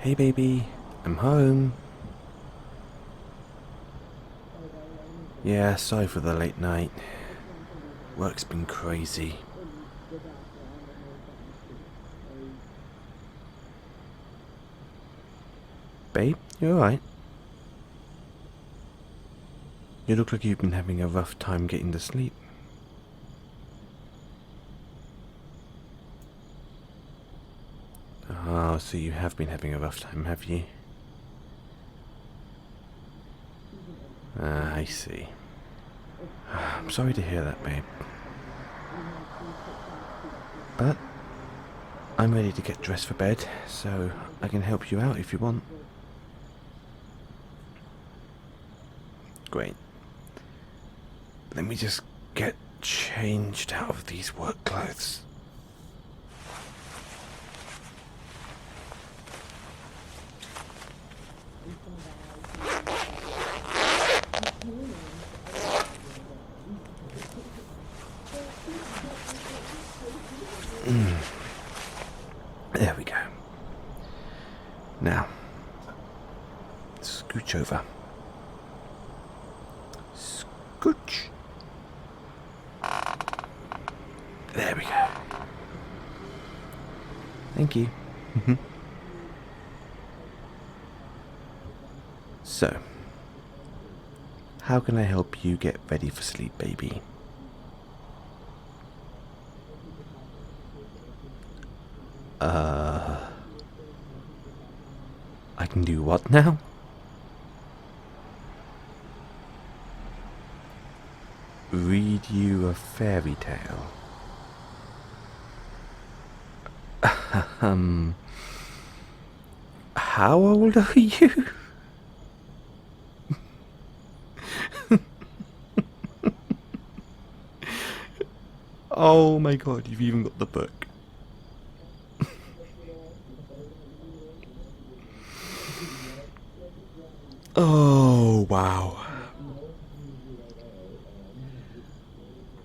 Hey baby, I'm home. Yeah, sorry for the late night. Work's been crazy. Babe, you alright? You look like you've been having a rough time getting to sleep. Oh, so you have been having a rough time, have you? I see. I'm sorry to hear that, babe. But I'm ready to get dressed for bed, so I can help you out if you want. Great. Let me just get changed out of these work clothes. There we go. Now, scooch over. Scooch. There we go. Thank you. So, how can I help you get ready for sleep, baby? I can do what now? Read you a fairy tale. How old are you? Oh my god, you've even got the book. Oh, wow.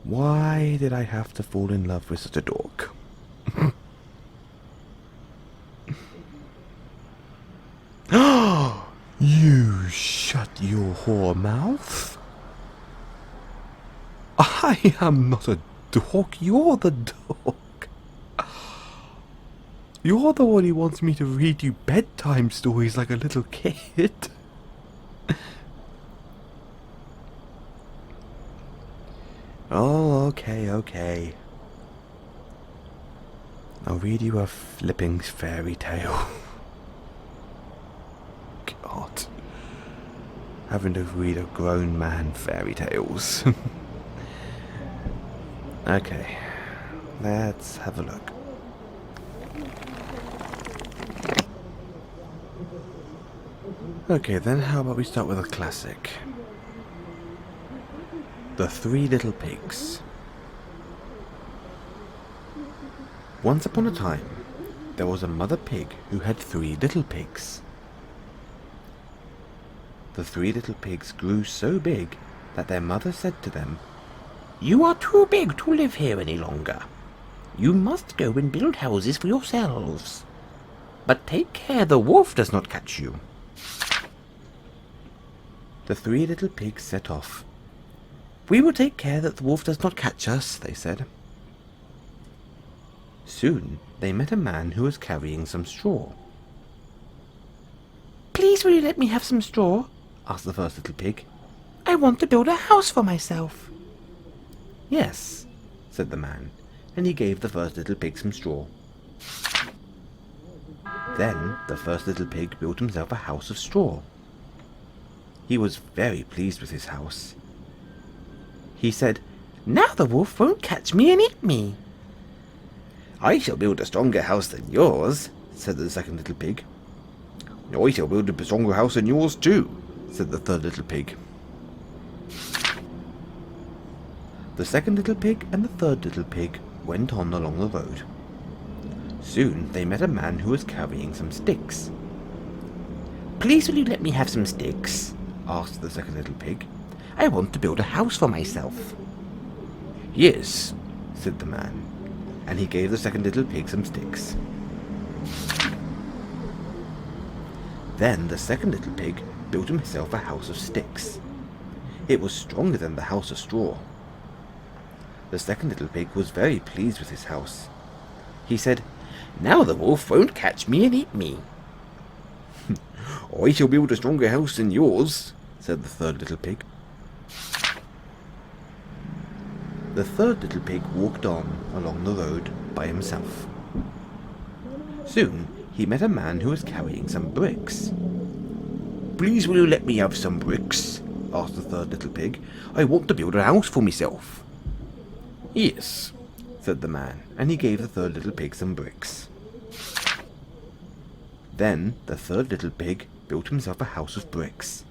Why did I have to fall in love with such a dork? You shut your whore mouth? I am not a dork, you're the dork. You're the one who wants me to read you bedtime stories like a little kid. Oh, okay. I'll read you a flipping fairy tale. God. Having to read a grown man fairy tales. Okay, let's have a look. Okay, then how about we start with a classic? The Three Little Pigs. Once upon a time, there was a mother pig who had 3 little pigs. The 3 little pigs grew so big that their mother said to them, "You are too big to live here any longer. You must go and build houses for yourselves. But take care the wolf does not catch you." The 3 little pigs set off. "We will take care that the wolf does not catch us," they said. Soon they met a man who was carrying some straw. "Please will you let me have some straw?" asked the first little pig. "I want to build a house for myself." "Yes," said the man, and he gave the first little pig some straw. Then the first little pig built himself a house of straw. He was very pleased with his house. He said, "Now the wolf won't catch me and eat me." "I shall build a stronger house than yours," said the second little pig. "I shall build a stronger house than yours too," said the third little pig. The second little pig and the third little pig went on along the road. Soon they met a man who was carrying some sticks. "Please will you let me have some sticks?" asked the second little pig. "I want to build a house for myself." "Yes," said the man, and he gave the second little pig some sticks. Then the second little pig built himself a house of sticks. It was stronger than the house of straw. The second little pig was very pleased with his house. He said, "Now the wolf won't catch me and eat me." "I shall build a stronger house than yours," said the third little pig. The third little pig walked on along the road by himself. Soon he met a man who was carrying some bricks. "Please will you let me have some bricks?" asked the third little pig. "I want to build a house for myself." "Yes," said the man, and he gave the third little pig some bricks. Then the third little pig built himself a house of bricks.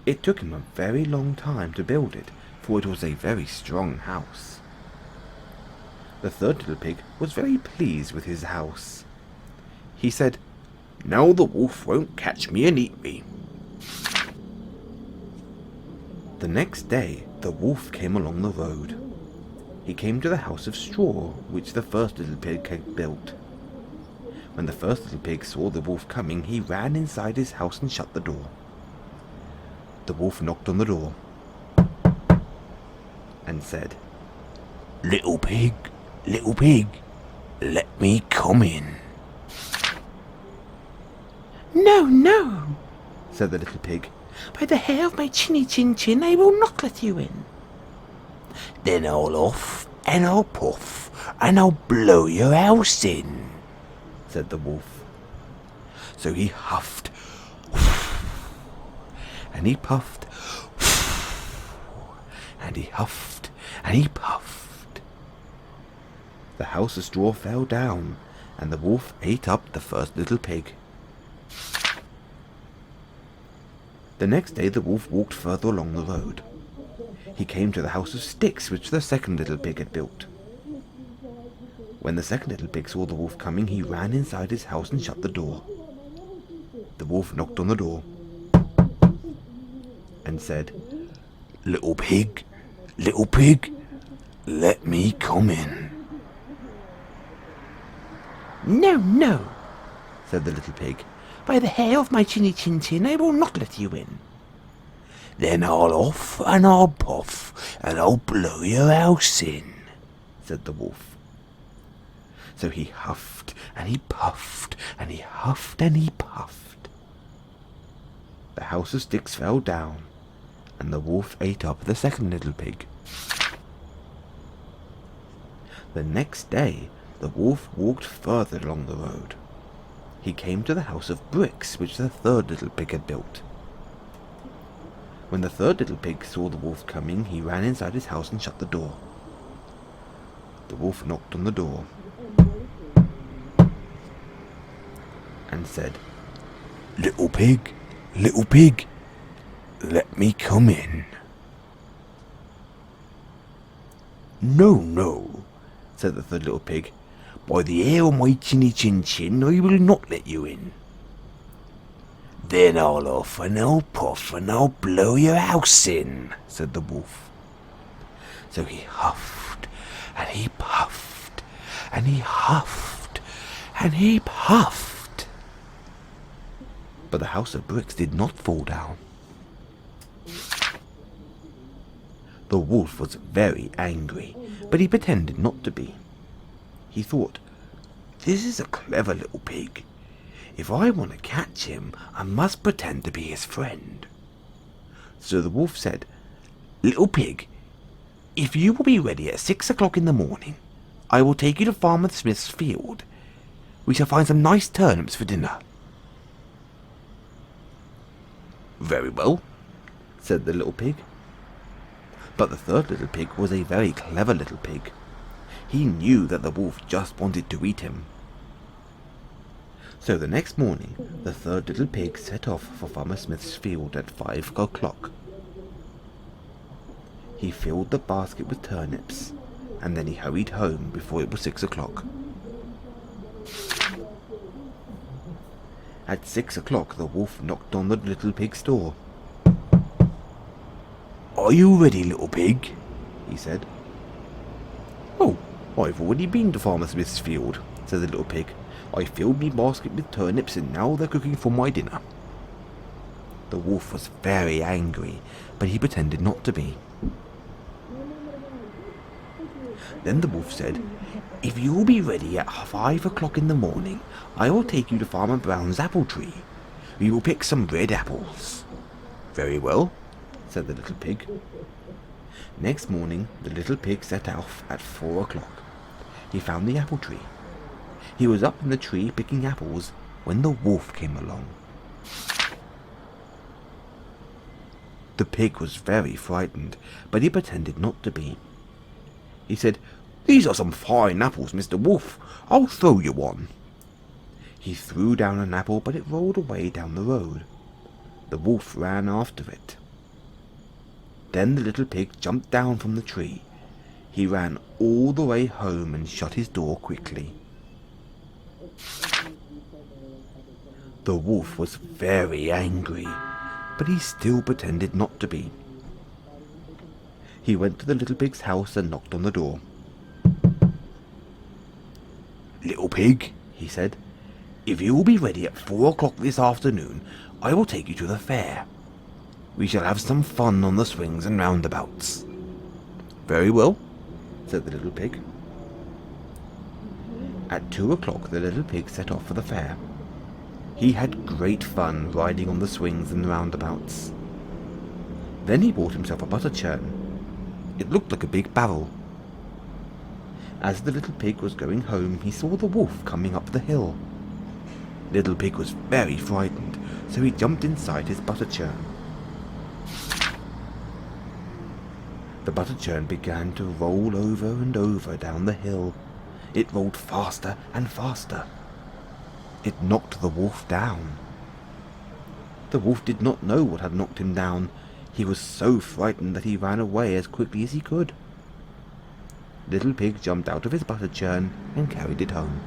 It took him a very long time to build it, for it was a very strong house. The third little pig was very pleased with his house. He said, "Now the wolf won't catch me and eat me." The next day the wolf came along the road. He came to the house of straw which the first little pig had built. When the first little pig saw the wolf coming, he ran inside his house and shut the door. The wolf knocked on the door and said, little pig, let me come in." "No, no," said the little pig. "By the hair of my chinny chin chin, I will not let you in." "Then I'll off, and I'll puff, and I'll blow your house in," said the wolf. So he huffed, and he puffed, and he huffed, and he puffed. The house of straw fell down, and the wolf ate up the first little pig. The next day the wolf walked further along the road. He came to the house of sticks which the second little pig had built. When the second little pig saw the wolf coming, he ran inside his house and shut the door. The wolf knocked on the door and said, little pig, let me come in." "No, no," said the little pig. "By the hair of my chinny chin chin, I will not let you in." "Then I'll off, and I'll puff, and I'll blow your house in," said the wolf. So he huffed, and he puffed, and he huffed, and he puffed. The house of sticks fell down, and the wolf ate up the second little pig. The next day the wolf walked further along the road. He came to the house of bricks which the third little pig had built. When the third little pig saw the wolf coming, he ran inside his house and shut the door. The wolf knocked on the door and said, little pig, let me come in." "No, no," said the third little pig. "By the hair of my chinny chin chin, I will not let you in." "Then I'll off, and I'll puff, and I'll blow your house in," said the wolf. So he huffed, and he puffed, and he huffed, and he puffed. But the house of bricks did not fall down. The wolf was very angry, but he pretended not to be. He thought, "This is a clever little pig. If I want to catch him, I must pretend to be his friend." So the wolf said, "Little pig, if you will be ready at 6 o'clock in the morning, I will take you to Farmer Smith's field. We shall find some nice turnips for dinner." "Very well," said the little pig. But the third little pig was a very clever little pig. He knew that the wolf just wanted to eat him. So the next morning, the third little pig set off for Farmer Smith's field at 5 o'clock. He filled the basket with turnips, and then he hurried home before it was 6 o'clock. At 6 o'clock, the wolf knocked on the little pig's door. "Are you ready, little pig?" he said. "Oh, I've already been to Farmer Smith's field," said the little pig. I filled me basket with turnips and now they're cooking for my dinner." The wolf was very angry, but he pretended not to be. Then the wolf said, "If you'll be ready at 5 o'clock in the morning, I will take you to Farmer Brown's apple tree. We will pick some red apples." "Very well," said the little pig. Next morning, the little pig set off at 4 o'clock. He found the apple tree. He was up in the tree picking apples when the wolf came along. The pig was very frightened, but he pretended not to be. He said, "These are some fine apples, Mr. Wolf. I'll throw you one." He threw down an apple, but it rolled away down the road. The wolf ran after it. Then the little pig jumped down from the tree. He ran all the way home and shut his door quickly. The wolf was very angry, but he still pretended not to be. He went to the little pig's house and knocked on the door. "Little pig," he said, "if you will be ready at 4 o'clock this afternoon, I will take you to the fair. We shall have some fun on the swings and roundabouts." "Very well," said the little pig. At 2 o'clock the little pig set off for the fair. He had great fun riding on the swings and roundabouts. Then he bought himself a butter churn. It looked like a big barrel. As the little pig was going home, he saw the wolf coming up the hill. Little pig was very frightened, so he jumped inside his butter churn. The butter churn began to roll over and over down the hill. It rolled faster and faster. It knocked the wolf down. The wolf did not know what had knocked him down. He was so frightened that he ran away as quickly as he could. Little pig jumped out of his butter churn and carried it home.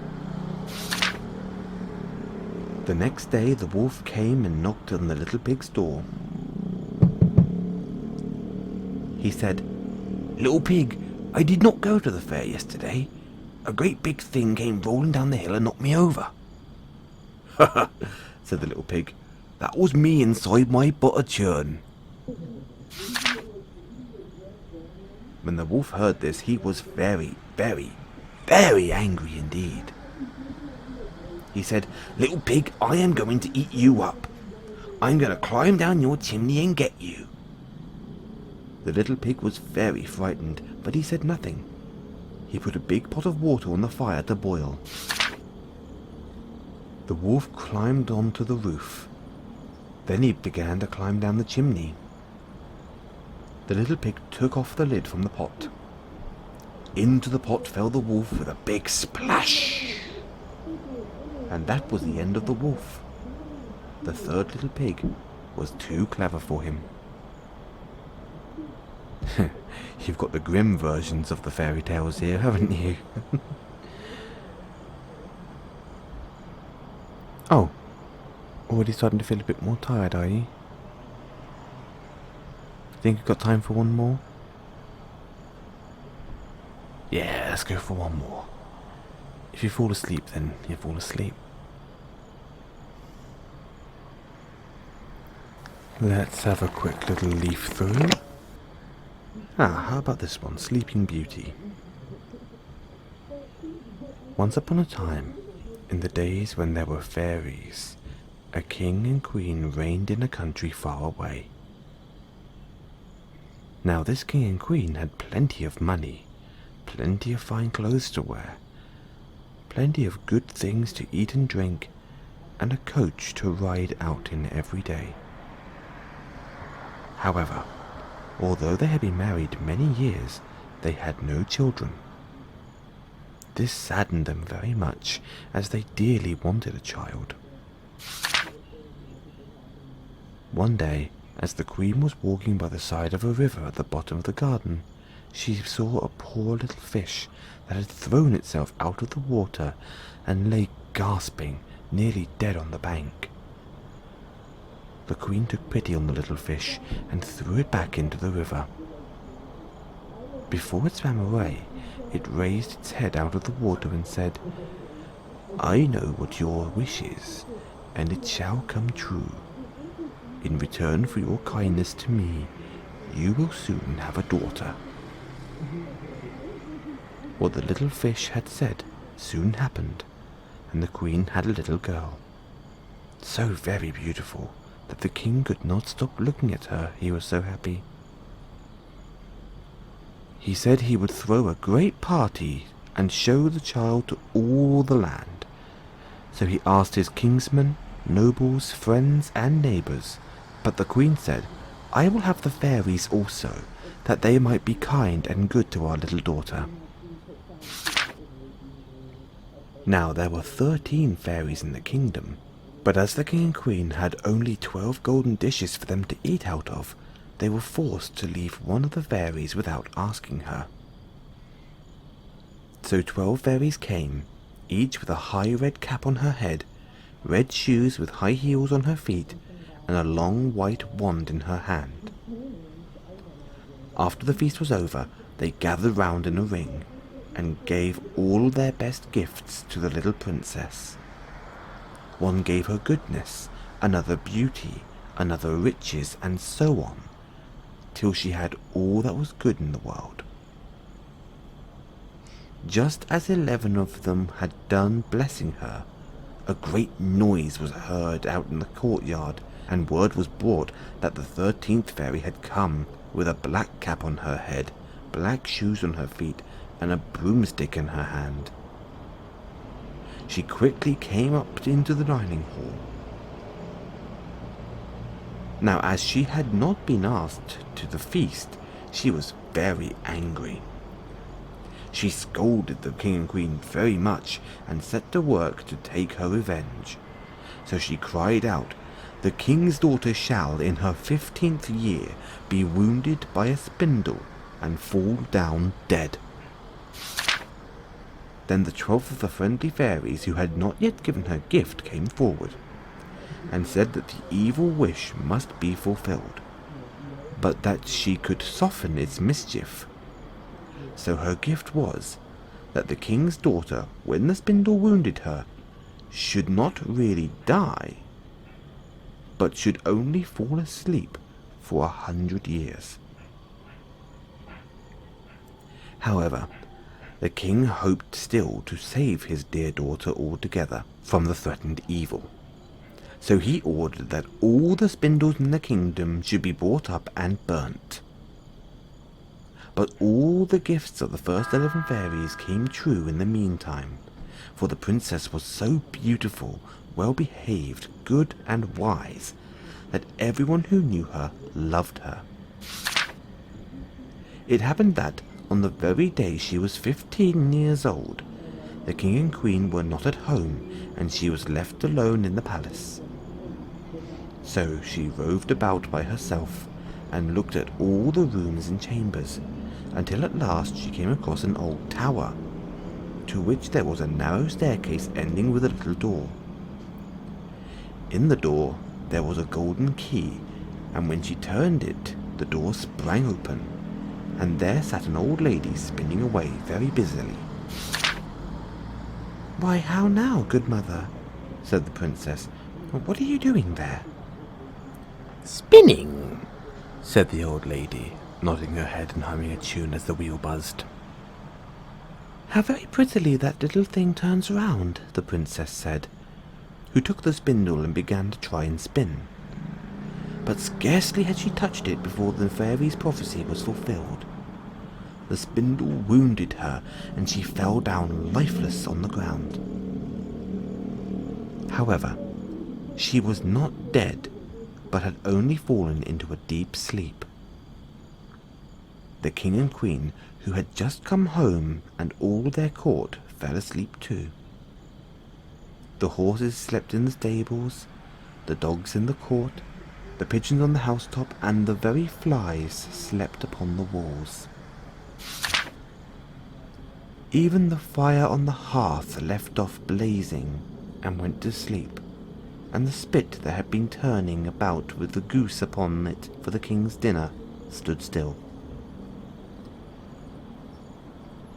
The next day the wolf came and knocked on the little pig's door. He said, "Little pig, I did not go to the fair yesterday. A great big thing came rolling down the hill and knocked me over." "Ha ha," said the little pig, "that was me inside my butter churn." When the wolf heard this, he was very, very, very angry indeed. He said, "Little pig, I am going to eat you up. I'm going to climb down your chimney and get you." The little pig was very frightened, but he said nothing. He put a big pot of water on the fire to boil. The wolf climbed onto the roof. Then he began to climb down the chimney. The little pig took off the lid from the pot. Into the pot fell the wolf with a big splash. And that was the end of the wolf. The third little pig was too clever for him. You've got the grim versions of the fairy tales here, haven't you? Oh, already starting to feel a bit more tired, are you? Think you've got time for one more? Yeah, let's go for one more. If you fall asleep, then you fall asleep. Let's have a quick little leaf through. How about this one? Sleeping Beauty. Once upon a time, in the days when there were fairies, a king and queen reigned in a country far away. Now this king and queen had plenty of money, plenty of fine clothes to wear, plenty of good things to eat and drink, and a coach to ride out in every day. However, although they had been married many years, they had no children. This saddened them very much, as they dearly wanted a child. One day, as the queen was walking by the side of a river at the bottom of the garden, she saw a poor little fish that had thrown itself out of the water and lay gasping, nearly dead on the bank. The queen took pity on the little fish and threw it back into the river. Before it swam away, it raised its head out of the water and said, I know what your wish is, and it shall come true. In return for your kindness to me, you will soon have a daughter." What the little fish had said soon happened, and the queen had a little girl, so very beautiful that the king could not stop looking at her, he was so happy. He said he would throw a great party and show the child to all the land. So he asked his kinsmen, nobles, friends, and neighbours, but the queen said, "I will have the fairies also, that they might be kind and good to our little daughter." Now there were 13 fairies in the kingdom, but as the king and queen had only 12 golden dishes for them to eat out of, they were forced to leave one of the fairies without asking her. So 12 fairies came, each with a high red cap on her head, red shoes with high heels on her feet, and a long white wand in her hand. After the feast was over, they gathered round in a ring, and gave all their best gifts to the little princess. One gave her goodness, another beauty, another riches, and so on, till she had all that was good in the world. Just as 11 of them had done blessing her, a great noise was heard out in the courtyard, and word was brought that the 13th fairy had come, with a black cap on her head, black shoes on her feet, and a broomstick in her hand. She quickly came up into the dining hall. Now, as she had not been asked to the feast, she was very angry. She scolded the king and queen very much and set to work to take her revenge. So she cried out, "The king's daughter shall, in her 15th year, be wounded by a spindle and fall down dead." Then the 12th of the friendly fairies who had not yet given her gift came forward, and said that the evil wish must be fulfilled, but that she could soften its mischief. So her gift was that the king's daughter, when the spindle wounded her, should not really die, but should only fall asleep for 100 years. However, the king hoped still to save his dear daughter altogether from the threatened evil. So he ordered that all the spindles in the kingdom should be brought up and burnt. But all the gifts of the first 11 fairies came true in the meantime, for the princess was so beautiful, well-behaved, good and wise, that everyone who knew her loved her. It happened that, on the very day she was 15 years old, the king and queen were not at home, and she was left alone in the palace. So she roved about by herself, and looked at all the rooms and chambers, until at last she came across an old tower, to which there was a narrow staircase ending with a little door. In the door there was a golden key, and when she turned it, the door sprang open, and there sat an old lady spinning away very busily. "Why, how now, good mother?" said the princess. "What are you doing there?" "Spinning," said the old lady, nodding her head and humming a tune as the wheel buzzed. "How very prettily that little thing turns round," the princess said, who took the spindle and began to try and spin. But scarcely had she touched it before the fairy's prophecy was fulfilled. The spindle wounded her, and she fell down lifeless on the ground. However, she was not dead, but had only fallen into a deep sleep. The king and queen, who had just come home, and all their court, fell asleep too. The horses slept in the stables, the dogs in the court, the pigeons on the housetop, and the very flies slept upon the walls. Even the fire on the hearth left off blazing and went to sleep, and the spit that had been turning about with the goose upon it for the king's dinner stood still.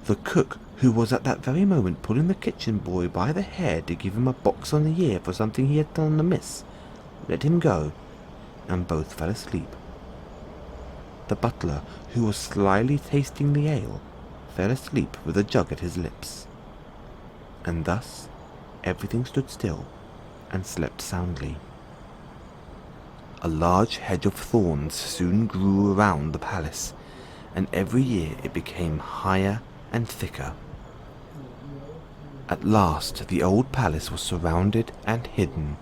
The cook who was at that very moment pulling the kitchen boy by the hair to give him a box on the ear for something he had done amiss, let him go, and both fell asleep. The butler, who was slyly tasting the ale, fell asleep with a jug at his lips. And thus everything stood still and slept soundly. A large hedge of thorns soon grew around the palace, and every year it became higher and thicker. At last the old palace was surrounded and hidden,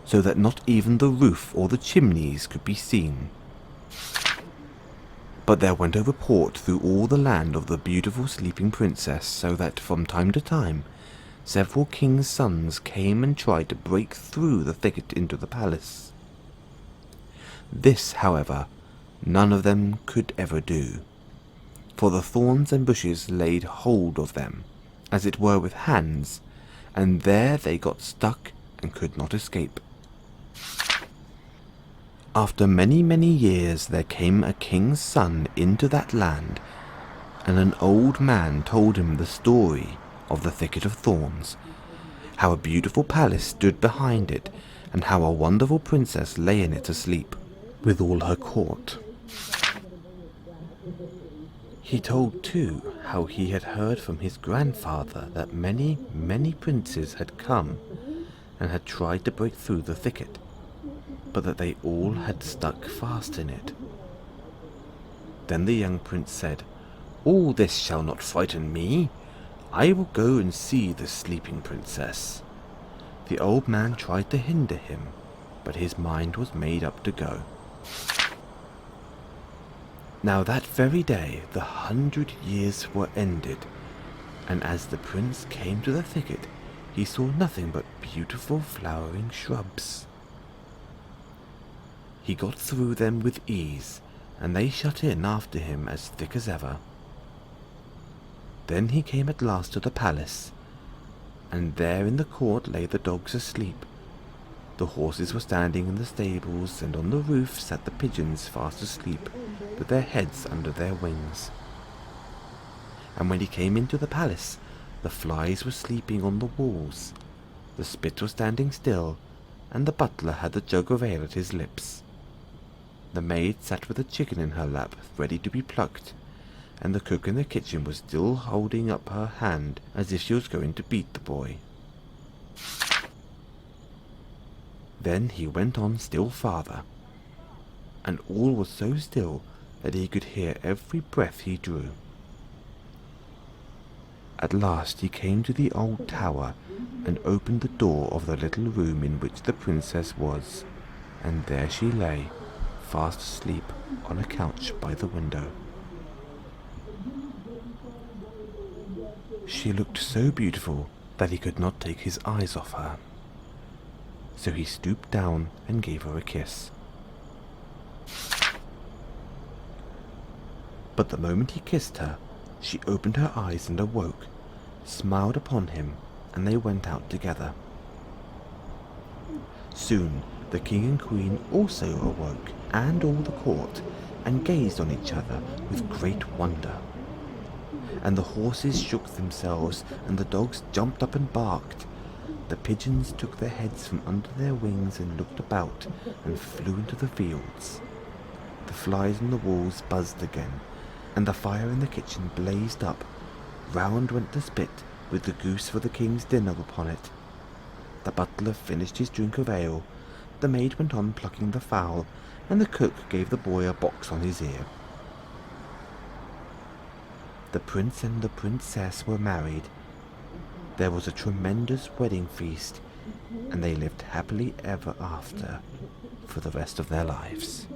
so that not even the roof or the chimneys could be seen. But there went a report through all the land of the beautiful sleeping princess, so that from time to time several kings' sons came and tried to break through the thicket into the palace. This, however, none of them could ever do, for the thorns and bushes laid hold of them, as it were with hands, and there they got stuck and could not escape. After many, many years there came a king's son into that land, and an old man told him the story of the thicket of thorns, how a beautiful palace stood behind it, and how a wonderful princess lay in it asleep, with all her court. He told too how he had heard from his grandfather that many, many princes had come and had tried to break through the thicket, but that they all had stuck fast in it. Then the young prince said, "All this shall not frighten me. I will go and see the sleeping princess." The old man tried to hinder him, but his mind was made up to go. Now that very day the 100 years were ended, and as the prince came to the thicket, he saw nothing but beautiful flowering shrubs. He got through them with ease, and they shut in after him as thick as ever. Then he came at last to the palace, and there in the court lay the dogs asleep. The horses were standing in the stables, and on the roof sat the pigeons fast asleep, with their heads under their wings. And when he came into the palace, the flies were sleeping on the walls, the spit was standing still, and the butler had the jug of ale at his lips. The maid sat with a chicken in her lap, ready to be plucked, and the cook in the kitchen was still holding up her hand as if she was going to beat the boy. Then he went on still farther, and all was so still that he could hear every breath he drew. At last he came to the old tower and opened the door of the little room in which the princess was, and there she lay, fast asleep on a couch by the window. She looked so beautiful that he could not take his eyes off her. So he stooped down and gave her a kiss. But the moment he kissed her, she opened her eyes and awoke, smiled upon him, and they went out together. Soon the king and queen also awoke, and all the court, and gazed on each other with great wonder. And the horses shook themselves, and the dogs jumped up and barked. The pigeons took their heads from under their wings and looked about, and flew into the fields. The flies on the walls buzzed again, and the fire in the kitchen blazed up. Round went the spit, with the goose for the king's dinner upon it. The butler finished his drink of ale, the maid went on plucking the fowl, and the cook gave the boy a box on his ear. The prince and the princess were married. There was a tremendous wedding feast, and they lived happily ever after for the rest of their lives.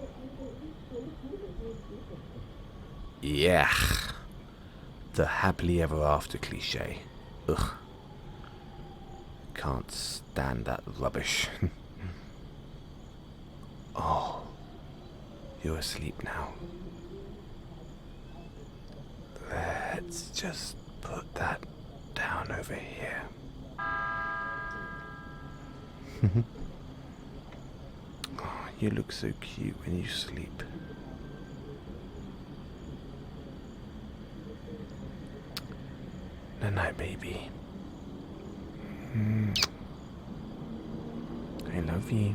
Yeah, the happily ever after cliché. Ugh. Can't stand that rubbish. Oh, you're asleep now. Let's just put that down over here. Oh, you look so cute when you sleep. Good night, baby. I love you.